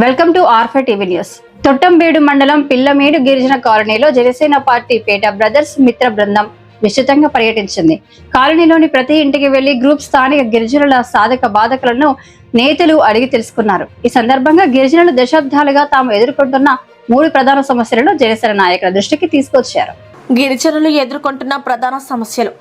Welcome to Arfa TV news. Thottambedu మండలం పిల్లమేడు గిరిజన కాలనీలో జనసేన పార్టీ పేట బ్రదర్స్ మిత్ర బృందం విస్తృతంగా పర్యటించింది. కాలనీలోని ప్రతి ఇంటికి వెళ్లి గ్రూప్ స్థానిక గిరిజనుల సాధక బాధకులను నేతలు అడిగి తెలుసుకున్నారు. ఈ సందర్భంగా గిరిజనులు దశాబ్దాలుగా తాము ఎదుర్కొంటున్న 3 ప్రధాన సమస్యలను జనసేన నాయకుల దృష్టికి తీసుకొచ్చారు. గిరిజనులు ఎదుర్కొంటున్న ప్రధాన సమస్యలు: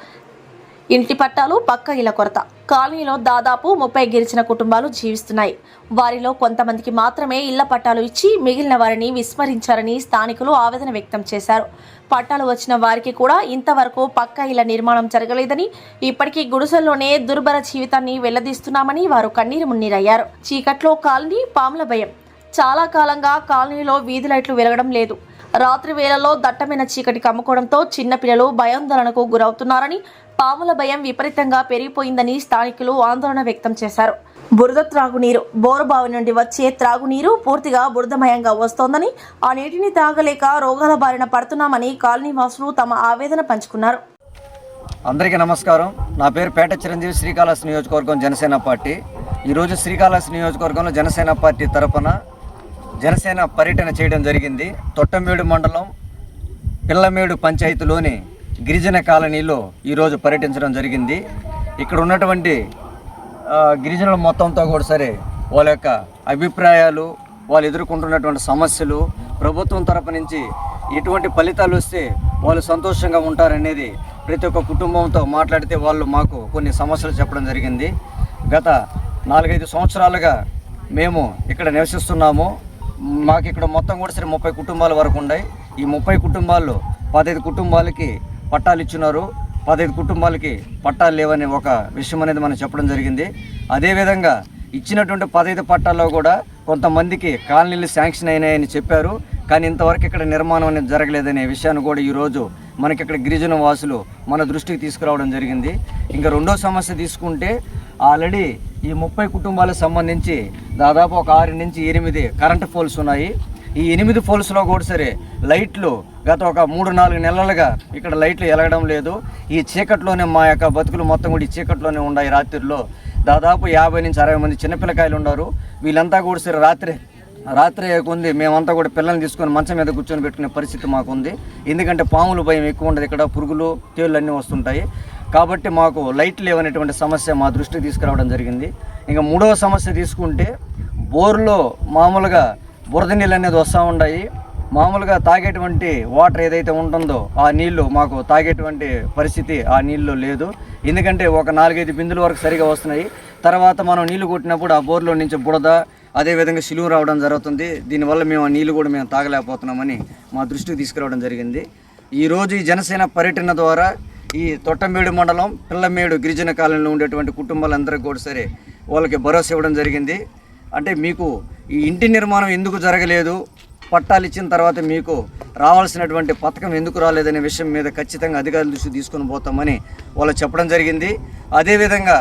ఇంటి పట్టాలు, పక్క ఇళ్ల కొరత. కాలనీలో దాదాపు 30 గిరిజన కుటుంబాలు జీవిస్తున్నాయి. వారిలో కొంతమందికి మాత్రమే ఇళ్ల పట్టాలు ఇచ్చి మిగిలిన వారిని విస్మరించారని స్థానికులు ఆవేదన వ్యక్తం చేశారు. పట్టాలు వచ్చిన వారికి కూడా ఇంతవరకు పక్క ఇళ్ల నిర్మాణం జరగలేదని, ఇప్పటికీ గుడిసెల్లోనే దుర్భర జీవితాన్ని వెళ్లదీస్తున్నామని వారు కన్నీరు మున్నీరయ్యారు. చీకట్లో కాలనీ, పాముల భయం. చాలా కాలంగా కాలనీలో వీధి లైట్లు వెలగడం లేదు. రాత్రి వేళల్లో దట్టమైన చీకటి కమ్ముకోవడంతో చిన్నపిల్లలు భయాందోళనకు గురవుతున్నారని, పాముల భయం విపరీతంగా పెరిగిపోయిందని స్థానికులు ఆందోళన వ్యక్తం చేశారు. బురద త్రాగునీరు. బోరుబావి నుండి వచ్చే త్రాగునీరు పూర్తిగా బురదమయంగా వస్తోందని, ఆ నీటిని తాగలేక రోగాల బారిన పడుతున్నామని కాలనీ వాసులు తమ ఆవేదన పంచుకున్నారు. అందరికీ నమస్కారం. నా పేరు పేట చిరంజీవి, శ్రీకాళహస్తి నియోజకవర్గం జనసేన పార్టీ. ఈరోజు శ్రీకాళహస్తి నియోజకవర్గంలో జనసేన పార్టీ తరఫున జనసేన పర్యటన చేయడం జరిగింది. తొట్టంబేడు మండలం పిల్లమేడు పంచాయతీలోని గిరిజన కాలనీలో ఈరోజు పర్యటించడం జరిగింది. ఇక్కడ ఉన్నటువంటి గిరిజనుల మొత్తంతో కూడా సరే వాళ్ళ యొక్క అభిప్రాయాలు, వాళ్ళు ఎదుర్కొంటున్నటువంటి సమస్యలు, ప్రభుత్వం తరపు నుంచి ఎటువంటి ఫలితాలు వస్తే వాళ్ళు సంతోషంగా ఉంటారనేది ప్రతి ఒక్క కుటుంబంతో మాట్లాడితే వాళ్ళు మాకు కొన్ని సమస్యలు చెప్పడం జరిగింది. గత 4-5 సంవత్సరాలుగా మేము ఇక్కడ నివసిస్తున్నాము. మాకు ఇక్కడ మొత్తం కూడా సరే 30 కుటుంబాల వరకు ఉన్నాయి. ఈ 30 కుటుంబాల్లో 15 కుటుంబాలకి పట్టాలు ఇచ్చినారు, 15 కుటుంబాలకి పట్టాలు లేవనే ఒక విషయం అనేది మనం చెప్పడం జరిగింది. అదేవిధంగా ఇచ్చినటువంటి 15 పట్టాల్లో కూడా కొంతమందికి కాలనీలు శాంక్షన్ అయినాయని చెప్పారు. కానీ ఇంతవరకు ఇక్కడ నిర్మాణం అనేది జరగలేదనే విషయాన్ని కూడా ఈరోజు మనకి ఇక్కడ గిరిజన వాసులు మన దృష్టికి తీసుకురావడం జరిగింది. ఇంకా రెండో సమస్య తీసుకుంటే ఆల్రెడీ ఈ 30 కుటుంబాలకు సంబంధించి దాదాపు ఒక 6 నుంచి 8 కరెంటు పోల్స్ ఉన్నాయి. ఈ 8 పోల్స్లో కూడా సరే లైట్లు గత ఒక 3-4 నెలలుగా ఇక్కడ లైట్లు వెలగడం లేదు. ఈ చీకట్లోనే మా యొక్క బతుకులు మొత్తం కూడా ఈ చీకట్లోనే ఉన్నాయి. రాత్రిలో దాదాపు 50 నుంచి 60 మంది చిన్నపిల్లకాయలు ఉన్నారు. వీళ్ళంతా కూడా సరే రాత్రి ఉంది మేమంతా కూడా పిల్లల్ని తీసుకొని మంచం మీద కూర్చొని పెట్టుకునే పరిస్థితి మాకుంది. ఎందుకంటే పాముల భయం ఎక్కువ ఉండదు, ఇక్కడ పురుగులు, తేళ్ళు అన్నీ వస్తుంటాయి. కాబట్టి మాకు లైట్ లేవనేటువంటి సమస్య మా దృష్టికి తీసుకురావడం జరిగింది. ఇంకా మూడవ సమస్య తీసుకుంటే బోర్లో మామూలుగా బురద నీళ్ళు అనేది వస్తూ ఉన్నాయి. మామూలుగా తాగేటువంటి వాటర్ ఏదైతే ఉంటుందో ఆ నీళ్లు మాకు తాగేటువంటి పరిస్థితి ఆ నీళ్ళు లేదు. ఎందుకంటే ఒక 4-5 బిందుల వరకు సరిగా వస్తున్నాయి. తర్వాత మనం నీళ్లు కొట్టినప్పుడు ఆ బోర్లో నుంచి బురద, అదేవిధంగా సిలువు రావడం జరుగుతుంది. దీనివల్ల మేము ఆ నీళ్లు కూడా మేము తాగలేకపోతున్నామని మా దృష్టికి తీసుకురావడం జరిగింది. ఈరోజు ఈ జనసేన పర్యటన ద్వారా ఈ తొట్టంబేడు మండలం పిల్లమేడు గిరిజన కాలనీలో ఉండేటువంటి కుటుంబాలందరికీ కూడా సరే వాళ్ళకి భరోసా ఇవ్వడం జరిగింది. అంటే మీకు ఈ ఇంటి నిర్మాణం ఎందుకు జరగలేదు, పట్టాలు ఇచ్చిన తర్వాత మీకు రావాల్సినటువంటి పథకం ఎందుకు రాలేదనే విషయం మీద ఖచ్చితంగా అధికారుల దృష్టి తీసుకొని పోతామని వాళ్ళు చెప్పడం జరిగింది. అదేవిధంగా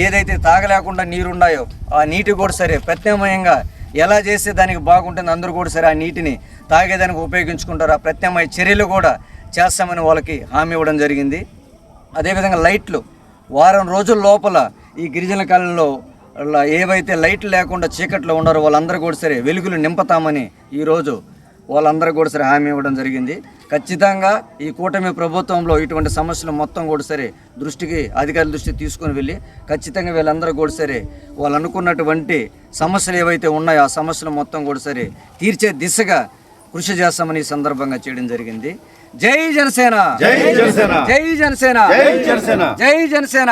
ఏదైతే తాగలేకుండా నీరున్నాయో ఆ నీటి కూడా సరే ప్రత్యామ్నాయంగా ఎలా చేస్తే దానికి బాగుంటుంది, అందరూ కూడా సరే ఆ నీటిని తాగేదానికి ఉపయోగించుకుంటారు. ఆ ప్రత్యామ్నాయ చర్యలు కూడా చేస్తామని వాళ్ళకి హామీ ఇవ్వడం జరిగింది. అదేవిధంగా లైట్లు వారం రోజుల లోపల ఈ గిరిజన కాలనీలో ఏవైతే లైట్లు లేకుండా చీకట్లో ఉన్నారో వాళ్ళందరూ కూడా సరే వెలుగులు నింపుతామని ఈరోజు వాళ్ళందరూ కూడా సరే హామీ ఇవ్వడం జరిగింది. ఖచ్చితంగా ఈ కూటమి ప్రభుత్వంలో ఇటువంటి సమస్యలు మొత్తం కూడా సరే అధికారుల దృష్టికి తీసుకొని వెళ్ళి ఖచ్చితంగా వీళ్ళందరూ కూడా సరే వాళ్ళు అనుకున్నటువంటి సమస్యలు ఏవైతే ఉన్నాయో ఆ సమస్యలు మొత్తం కూడా సరే తీర్చే దిశగా కృషి చేస్తామని ఈ సందర్భంగా చేయడం జరిగింది. జై జనసేన, జై జనసేన, జై జనసేన, జై జనసేన, జై జనసేన.